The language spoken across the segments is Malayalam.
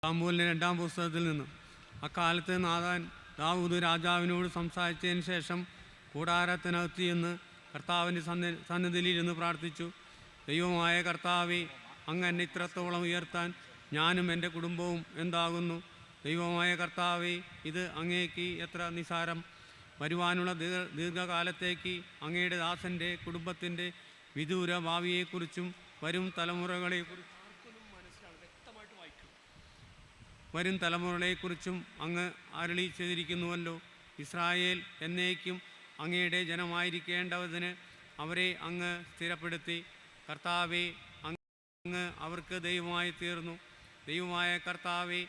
സാമൂലിൻ്റെ 2-ാം പുസ്തകത്തിൽ നിന്ന്. അക്കാലത്ത് നാഥാൻ ദാവൂദ് രാജാവിനോട് സംസാരിച്ചതിന് ശേഷം കൂടാരത്തിനകത്ത് ചെന്ന് കർത്താവിൻ്റെ സന്നിധിയിലിരുന്ന് പ്രാർത്ഥിച്ചു. ദൈവമായ കർത്താവേ, അങ്ങ് എന്നെ ഇത്രത്തോളം ഉയർത്താൻ ഞാനും എൻ്റെ കുടുംബവും എന്താകുന്നു? ദൈവമായ കർത്താവേ, ഇത് അങ്ങേക്ക് എത്ര നിസാരം! വരുവാനുള്ള ദീർഘകാലത്തേക്ക് അങ്ങയുടെ ദാസൻ്റെ കുടുംബത്തിൻ്റെ വിദൂര ഭാവിയെക്കുറിച്ചും വരും തലമുറകളെക്കുറിച്ചും അങ്ങ് അരുളി ചെയ്തിരിക്കുന്നുവല്ലോ. ഇസ്രായേൽ എന്നേക്കും അങ്ങയുടെ ജനമായിരിക്കേണ്ടതിന് അവരെ അങ്ങ് സ്ഥിരപ്പെടുത്തി. കർത്താവേ, അങ്ങ് അവർക്ക് ദൈവമായി തീർന്നു. ദൈവമായ കർത്താവേ,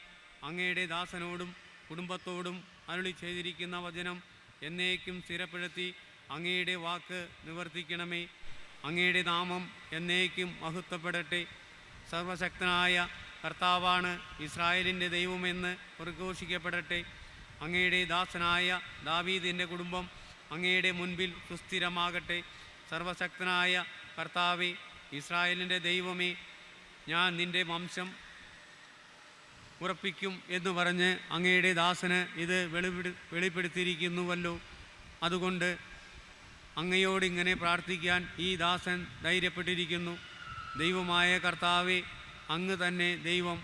അങ്ങയുടെ ദാസനോടും കുടുംബത്തോടും അരുളി ചെയ്തിരിക്കുന്ന വചനം എന്നേക്കും സ്ഥിരപ്പെടുത്തി അങ്ങയുടെ വാക്ക് നിവർത്തിക്കണമേ. അങ്ങയുടെ നാമം എന്നേക്കും മഹത്വപ്പെടട്ടെ. സർവശക്തനായ കർത്താവാണ് ഇസ്രായേലിൻ്റെ ദൈവമെന്ന് പ്രഘോഷിക്കപ്പെടട്ടെ. അങ്ങയുടെ ദാസനായ ദാവീദിൻ്റെ കുടുംബം അങ്ങയുടെ മുൻപിൽ സുസ്ഥിരമാകട്ടെ. സർവശക്തനായ കർത്താവേ, ഇസ്രായേലിൻ്റെ ദൈവമേ, ഞാൻ നിൻ്റെ വംശം ഉറപ്പിക്കും എന്ന് പറഞ്ഞ് അങ്ങയുടെ ദാസന് ഇത് വെളിപ്പെടുത്തിയിരിക്കുന്നുവല്ലോ. അതുകൊണ്ട് അങ്ങയോട് ഇങ്ങനെ പ്രാർത്ഥിക്കാൻ ഈ ദാസൻ ധൈര്യപ്പെട്ടിരിക്കുന്നു. ദൈവമായ കർത്താവേ, അങ്ങ് തന്നെ ദൈവം.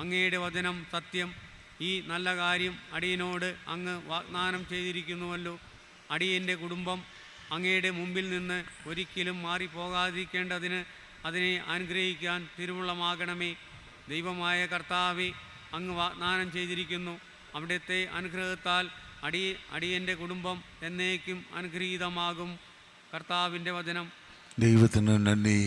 അങ്ങയുടെ വചനം സത്യം. ഈ നല്ല കാര്യം അടിയനോട് അങ്ങ് വാഗ്ദാനം ചെയ്തിരിക്കുന്നുവല്ലോ. അടിയൻ്റെ കുടുംബം അങ്ങയുടെ മുമ്പിൽ നിന്ന് ഒരിക്കലും മാറിപ്പോകാതിരിക്കേണ്ടതിന് അതിനെ അനുഗ്രഹിക്കാൻ തിരുവുള്ളമാകണമേ. ദൈവമായ കർത്താവേ, അങ്ങ് വാഗ്ദാനം ചെയ്തിരിക്കുന്നു. അവിടുത്തെ അനുഗ്രഹത്താൽ അടിയൻ്റെ കുടുംബം എന്നേക്കും അനുഗ്രഹീതമാകും. കർത്താവിൻ്റെ വചനം. ദൈവത്തിന് നന്ദി.